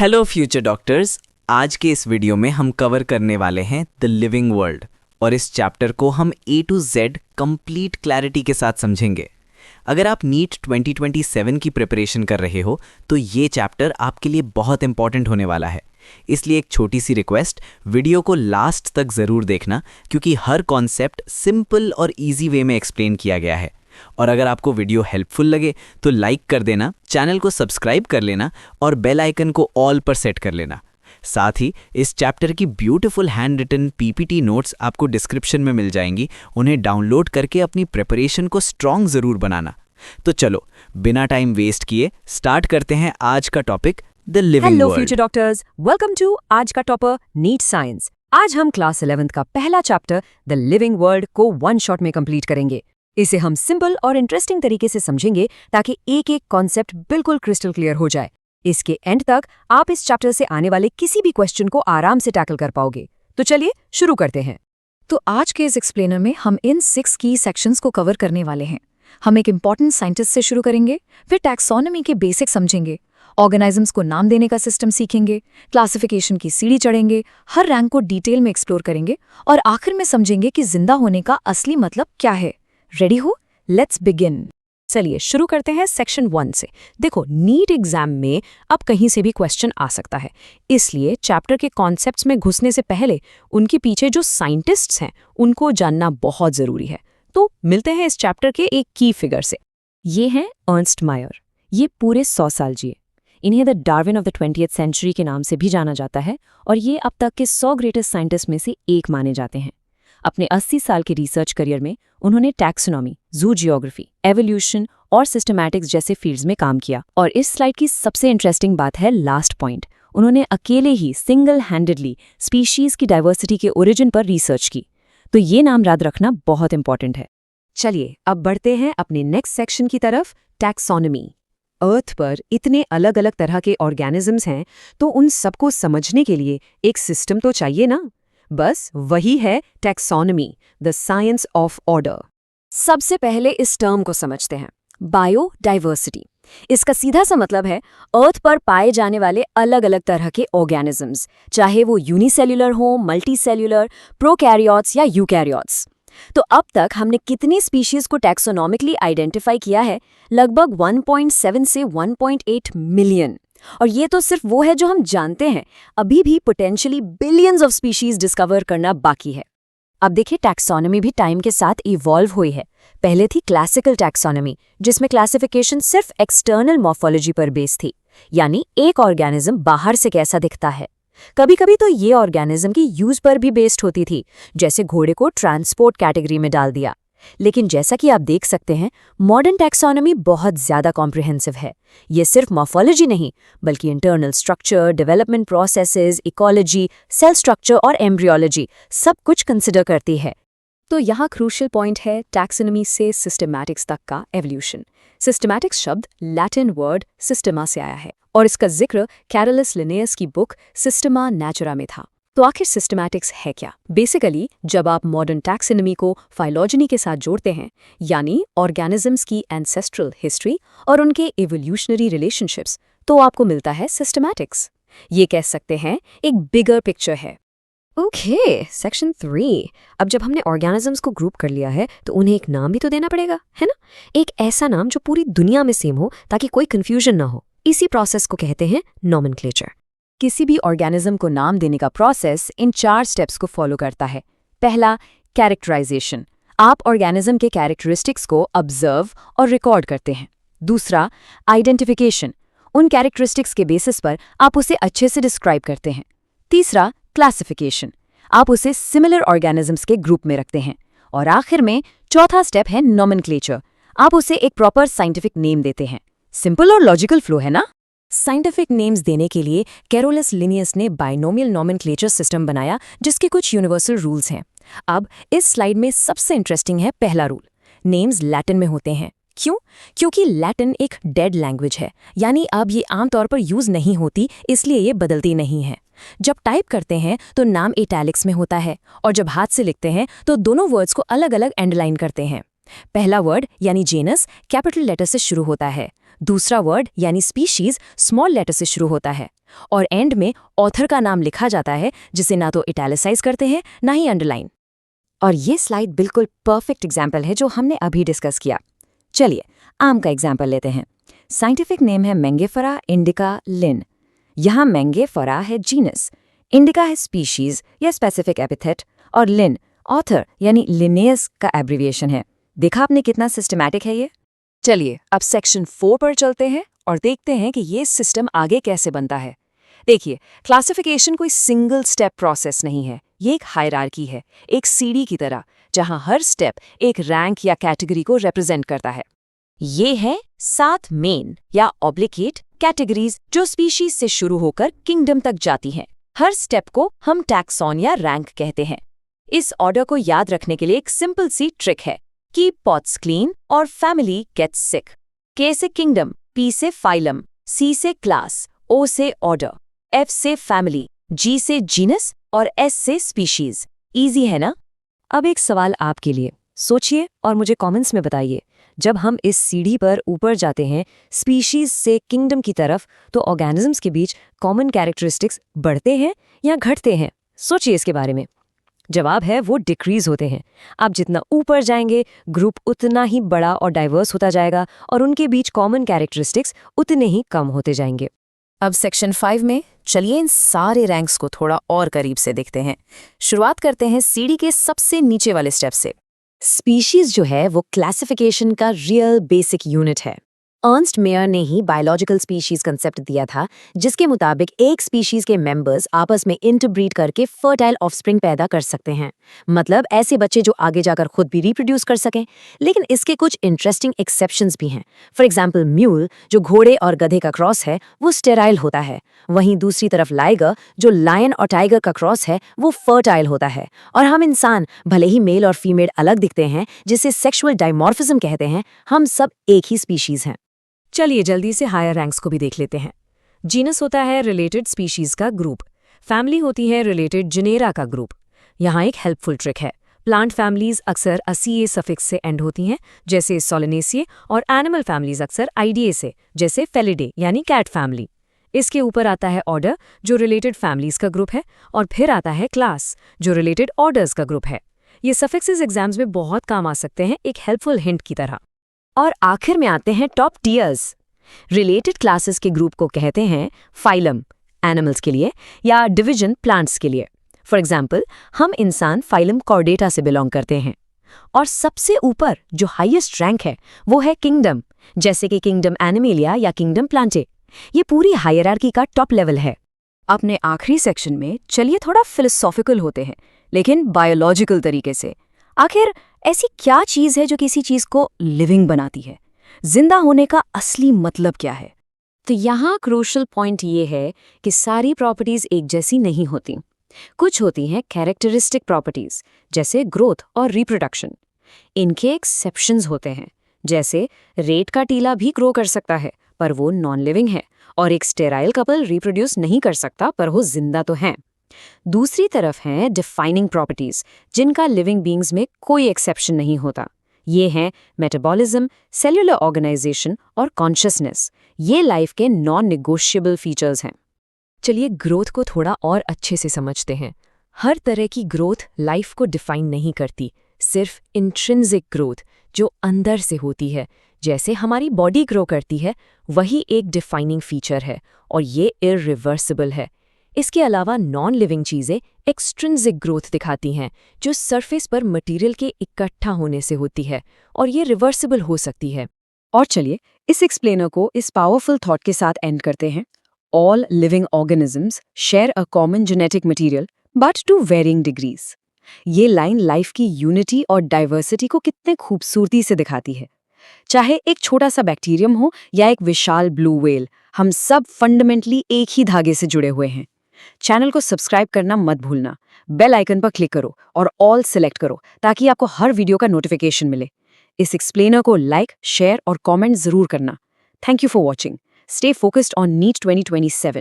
Hello future doctors. आज के इस वीडियो में हम कवर करने वाले हैं द लिविंग वर्ल्ड और इस चैप्टर को हम A to Z complete clarity के साथ समझेंगे। अगर आप नीट 2027 की प्रिपरेशन कर रहे हो तो ये चैप्टर आपके लिए बहुत इंपॉर्टेंट होने वाला है। इसलिए एक छोटी सी रिक्वेस्ट, वीडियो को लास्ट तक ज़रूर देखना क्योंकि हर कॉन्सेप्ट सिंपल और इजी वे में एक्सप्लेन किया गया है। और अगर आपको वीडियो हेल्पफुल लगे तो लाइक कर देना, चैनल को सब्सक्राइब कर लेना और बेल आइकन को ऑल पर सेट कर लेना। साथ ही इस चैप्टर की beautiful hand written PPT notes आपको डिस्क्रिप्शन में मिल जाएंगी। उन्हें डाउनलोड करके अपनी प्रिपरेशन को स्ट्रॉन्ग ज़रूर बनाना। तो चलो बिना टाइम वेस्ट किए स्टार्ट करते हैं आज का topic the living world. Hello future doctors, welcome to आज का टॉपर नीट साइंस। आज हम क्लास 11th का पहला चैप्टर द लिविंग वर्ल्ड को वन शॉट में कंप्लीट करेंगे। इसे हम सिंपल और इंटरेस्टिंग तरीके से समझेंगे ताकि एक एक कॉन्सेप्ट बिल्कुल क्रिस्टल क्लियर हो जाए। इसके एंड तक आप इस चैप्टर से आने वाले किसी भी क्वेश्चन को आराम से टैकल कर पाओगे। तो चलिए शुरू करते हैं। तो आज के इस एक्सप्लेनर में हम इन 6 की सेक्शंस को कवर करने वाले हैं। हम एक इम्पॉर्टेंट साइंटिस्ट से शुरू करेंगे, फिर टैक्सोनॉमी के बेसिक समझेंगे, ऑर्गेनिजम्स को नाम देने का सिस्टम सीखेंगे, क्लासिफिकेशन की सीढ़ी चढ़ेंगे, हर रैंक को डिटेल में एक्सप्लोर करेंगे और आखिर में समझेंगे कि जिंदा होने का असली मतलब क्या है। रेडी हो? Let's begin. चलिए शुरू करते हैं सेक्शन 1 से। देखो, नीट एग्जाम में अब कहीं से भी क्वेश्चन आ सकता है, इसलिए चैप्टर के कॉन्सेप्ट्स में घुसने से पहले उनके पीछे जो साइंटिस्ट्स हैं उनको जानना बहुत जरूरी है। तो मिलते हैं इस चैप्टर के एक की फिगर से। ये हैं अर्नस्ट मायर। ये पूरे 100 साल जिए। इन्हें the Darwin of the 20th century के नाम से भी जाना जाता है और ये अब तक के 100 ग्रेटेस्ट साइंटिस्ट में से एक माने जाते हैं। अपने 80 साल के रिसर्च करियर में उन्होंने टैक्सोनॉमी, जू जियोग्राफी, एवोल्यूशन और सिस्टमैटिक्स जैसे फील्ड्स में काम किया। और इस स्लाइड की सबसे इंटरेस्टिंग बात है लास्ट पॉइंट। उन्होंने अकेले ही सिंगल हैंडेडली स्पीशीज की डाइवर्सिटी के ओरिजिन पर रिसर्च की। तो ये नाम याद रखना बहुत इंपॉर्टेंट है। चलिए अब बढ़ते हैं अपने नेक्स्ट सेक्शन की तरफ, टैक्सोनॉमी। अर्थ पर इतने अलग अलग तरह के ऑर्गेनिजम्स हैं, तो उन सबको समझने के लिए एक सिस्टम तो चाहिए ना। बस वही है taxonomy, the science of order. सबसे पहले इस टर्म को समझते हैं, बायोडाइवर्सिटी। इसका सीधा सा मतलब है अर्थ पर पाए जाने वाले अलग अलग तरह के ऑर्गेनिजम्स, चाहे वो यूनिसेल्युलर हो, मल्टीसेल्युलर, प्रोकैरियोट्स या यूकैरियोट्स। तो अब तक हमने कितनी स्पीशीज को टैक्सोनॉमिकली आइडेंटिफाई किया है? लगभग 1.7 से 1.8 मिलियन। और ये तो सिर्फ वो है जो हम जानते हैं। अभी भी potentially billions of species discover करना बाकी है। अब देखिए, टैक्सोनॉमी भी टाइम के साथ इवॉल्व हुई है। पहले थी क्लासिकल टैक्सोनॉमी, जिसमें क्लासिफिकेशन सिर्फ एक्सटर्नल मॉर्फोलॉजी पर बेस्ड थी, यानी एक ऑर्गेनिज्म बाहर से कैसा दिखता है। कभी कभी तो ये ऑर्गेनिज्म की यूज पर भी बेस्ड होती थी, जैसे घोड़े को ट्रांसपोर्ट कैटेगरी में डाल दिया। लेकिन जैसा कि आप देख सकते हैं, मॉडर्न टैक्सोनॉमी बहुत ज्यादा कॉम्प्रिहेंसिव है। ये सिर्फ मॉर्फोलॉजी नहीं, बल्कि internal structure, development processes, ecology, cell structure और एम्ब्रियोलॉजी सब कुछ कंसिडर करती है। तो यहाँ क्रूशियल पॉइंट है टैक्सोनॉमी से सिस्टमैटिक्स तक का एवोल्यूशन। सिस्टमैटिक्स शब्द लैटिन वर्ड सिस्टमा से आया है और इसका जिक्र कैरोलस लिनेयस की बुक सिस्टमा नेचुरा में था। तो आखिर सिस्टमैटिक्स है क्या? बेसिकली जब आप मॉडर्न टैक्सोनॉमी को फाइलॉजनी के साथ जोड़ते हैं, यानी ऑर्गेनिजम्स की एंसेस्ट्रल हिस्ट्री और उनके इवोल्यूशनरी रिलेशनशिप्स, तो आपको मिलता है सिस्टमैटिक्स। ये कह सकते हैं एक बिगर पिक्चर है। Okay, section 3। अब जब हमने ऑर्गेनिजम्स को ग्रुप कर लिया है तो उन्हें एक नाम भी तो देना पड़ेगा, है ना? एक ऐसा नाम जो पूरी दुनिया में सेम हो ताकि कोई कंफ्यूजन ना हो। इसी प्रोसेस को कहते हैं नॉमेनक्लेचर। किसी भी ऑर्गेनिज्म को नाम देने का प्रोसेस इन 4 स्टेप्स को फॉलो करता है। पहला, कैरेक्टराइजेशन। आप ऑर्गेनिज्म के कैरेक्टरिस्टिक्स को ऑब्जर्व और रिकॉर्ड करते हैं। दूसरा, आइडेंटिफिकेशन। उन कैरेक्टरिस्टिक्स के बेसिस पर आप उसे अच्छे से डिस्क्राइब करते हैं। तीसरा, क्लासिफिकेशन। आप उसे सिमिलर ऑर्गेनिजम्स के ग्रुप में रखते हैं। और आखिर में चौथा स्टेप है नॉमेनक्लेचर। आप उसे एक प्रॉपर साइंटिफिक नेम देते हैं। सिंपल और लॉजिकल फ्लो है ना? साइंटिफिक नेम्स देने के लिए कैरोलस लिनियस ने बाइनोमियल नॉमेनक्लेचर सिस्टम बनाया, जिसके कुछ यूनिवर्सल रूल्स हैं। अब इस स्लाइड में सबसे इंटरेस्टिंग है पहला रूल। नेम्स लैटिन में होते हैं। क्यों? क्योंकि लैटिन एक डेड लैंग्वेज है, यानी अब ये आमतौर पर यूज नहीं होती, इसलिए ये बदलती नहीं है। जब टाइप करते हैं तो नाम इटैलिक्स में होता है और जब हाथ से लिखते हैं तो दोनों वर्ड्स को अलग अलग एंडरलाइन करते हैं। पहला वर्ड यानी जेनस कैपिटल लेटर से शुरू होता है, दूसरा वर्ड यानी स्पीशीज स्मॉल लेटर से शुरू होता है और एंड में ऑथर का नाम लिखा जाता है, जिसे ना तो इटैलिसाइज करते हैं ना ही अंडरलाइन। और ये स्लाइड बिल्कुल परफेक्ट एग्जाम्पल है जो हमने अभी डिस्कस किया। चलिए आम का एग्जाम्पल लेते हैं। साइंटिफिक नेम है मैंगेफेरा इंडिका लिन। यहाँ मैंगेफेरा है जीनस, इंडिका है स्पीशीज या स्पेसिफिक एपिथेट, और लिन ऑथर यानी लिनेयस का एब्रिविएशन है। देखा आपने कितना सिस्टमैटिक है ये। चलिए अब सेक्शन 4 पर चलते हैं और देखते हैं कि ये सिस्टम आगे कैसे बनता है। देखिए, क्लासिफिकेशन कोई सिंगल स्टेप प्रोसेस नहीं है, ये एक हायरार्की है, एक सीढ़ी की तरह, जहां हर स्टेप एक रैंक या कैटेगरी को रिप्रेजेंट करता है। ये है 7 मेन या ऑब्लिकेट कैटेगरीज जो स्पीशीज से शुरू होकर किंगडम तक जाती हैं। हर स्टेप को हम टैक्सॉन या रैंक कहते हैं। इस ऑर्डर को याद रखने के लिए एक सिंपल सी ट्रिक है। कीप पॉट्स क्लीन और फैमिली गेट्स सिक। के से किंगडम, पी से फाइलम, सी से क्लास, ओ से ऑर्डर, एफ से फैमिली, जी से जीनस और एस से स्पीशीज। इजी है ना? अब एक सवाल आपके लिए, सोचिए और मुझे कमेंट्स में बताइए। जब हम इस सीढ़ी पर ऊपर जाते हैं स्पीशीज से किंगडम की तरफ, तो ऑर्गेनिजम्स के बीच कॉमन कैरेक्टरिस्टिक्स बढ़ते हैं या घटते हैं? सोचिए इसके बारे में। जवाब है वो डिक्रीज होते हैं। आप जितना ऊपर जाएंगे ग्रुप उतना ही बड़ा और डाइवर्स होता जाएगा और उनके बीच कॉमन कैरेक्टरिस्टिक्स उतने ही कम होते जाएंगे। अब सेक्शन 5 में चलिए इन सारे रैंक्स को थोड़ा और करीब से देखते हैं। शुरुआत करते हैं सीढ़ी के सबसे नीचे वाले स्टेप से। स्पीशीज जो है वो क्लासिफिकेशन का रियल बेसिक यूनिट है। अर्नस्ट मेयर ने ही बायोलॉजिकल स्पीशीज कंसेप्ट दिया था, जिसके मुताबिक एक स्पीशीज के मेंबर्स आपस में इंटरब्रीड करके फर्टाइल ऑफस्प्रिंग पैदा कर सकते हैं, मतलब ऐसे बच्चे जो आगे जाकर खुद भी रिप्रोड्यूस कर सकें। लेकिन इसके कुछ इंटरेस्टिंग एक्सेप्शंस भी हैं। फॉर एग्जांपल म्यूल जो घोड़े और गधे का क्रॉस है वो स्टेराइल होता है, वहीं दूसरी तरफ लाइगर जो लायन और टाइगर का क्रॉस है वो फर्टाइल होता है। और हम इंसान भले ही मेल और फीमेल अलग दिखते हैं, जिसे सेक्सुअल डाइमॉर्फिज्म कहते हैं, हम सब एक ही स्पीशीज हैं। चलिए जल्दी से हायर रैंक्स को भी देख लेते हैं। जीनस होता है रिलेटेड स्पीशीज का ग्रुप, फैमिली होती है रिलेटेड जिनेरा का ग्रुप। यहाँ एक हेल्पफुल ट्रिक है। प्लांट फैमिलीज अक्सर असीए सफिक्स से एंड होती हैं, जैसे सोलेनेसिए, और एनिमल फैमिलीज अक्सर आईडीए से, जैसे फेलिडे यानी कैट फैमिली। इसके ऊपर आता है ऑर्डर जो रिलेटेड फैमिलीज का ग्रुप है, और फिर आता है क्लास जो रिलेटेड ऑर्डर्स का ग्रुप है। ये सफिक्सेस एग्जाम्स में बहुत काम आ सकते हैं, एक हेल्पफुल हिंट की तरह। और आखिर में आते हैं टॉप टियर्स। रिलेटेड क्लासेस के ग्रुप को कहते हैं फाइलम एनिमल्स के लिए, या डिवीजन प्लांट्स के लिए। फॉर एग्जाम्पल हम इंसान फाइलम कॉर्डेटा से बिलोंग करते हैं। और सबसे ऊपर जो हाईएस्ट रैंक है वो है किंगडम, जैसे कि किंगडम एनिमेलिया या किंगडम प्लांटे। ये पूरी हायरार्की का टॉप लेवल है। अपने आखिरी सेक्शन में चलिए थोड़ा फिलोसॉफिकल होते हैं, लेकिन बायोलॉजिकल तरीके से। आखिर ऐसी क्या चीज़ है जो किसी चीज़ को लिविंग बनाती है? जिंदा होने का असली मतलब क्या है? तो यहाँ क्रूशल पॉइंट ये है कि सारी प्रॉपर्टीज एक जैसी नहीं होती। कुछ होती हैं कैरेक्टरिस्टिक प्रॉपर्टीज, जैसे ग्रोथ और रिप्रोडक्शन। इनके एक्सेप्शंस होते हैं, जैसे रेत का टीला भी ग्रो कर सकता है पर वो नॉन लिविंग है, और एक स्टेराइल कपल रिप्रोड्यूस नहीं कर सकता पर वो जिंदा तो है। दूसरी तरफ हैं डिफाइनिंग प्रॉपर्टीज, जिनका लिविंग बीइंग्स में कोई एक्सेप्शन नहीं होता। ये हैं मेटाबॉलिज्म, सेल्यूलर ऑर्गेनाइजेशन और कॉन्शियसनेस। ये लाइफ के नॉन नेगोशिएबल फीचर्स हैं। चलिए ग्रोथ को थोड़ा और अच्छे से समझते हैं। हर तरह की ग्रोथ लाइफ को डिफाइन नहीं करती, सिर्फ इंट्रिंसिक ग्रोथ जो अंदर से होती है, जैसे हमारी बॉडी ग्रो करती है, वही एक डिफाइनिंग फीचर है और ये इररिवर्सिबल है। इसके अलावा नॉन लिविंग चीज़ें एक्सट्रिंसिक ग्रोथ दिखाती हैं, जो सरफेस पर मटेरियल के इकट्ठा होने से होती है, और ये रिवर्सिबल हो सकती है। और चलिए इस एक्सप्लेनर को इस पावरफुल थॉट के साथ एंड करते हैं। All living organisms share a common genetic material but to varying degrees. ये लाइन लाइफ की यूनिटी और डाइवर्सिटी को कितने खूबसूरती से दिखाती है। चाहे एक छोटा सा बैक्टीरियम हो या एक विशाल ब्लू व्हेल, हम सब फंडामेंटली एक ही धागे से जुड़े हुए हैं। चैनल को सब्सक्राइब करना मत भूलना, बेल आइकन पर क्लिक करो और ऑल सिलेक्ट करो ताकि आपको हर वीडियो का नोटिफिकेशन मिले। इस एक्सप्लेनर को लाइक, शेयर और कमेंट जरूर करना। Thank you for watching. Stay focused on NEET 2027।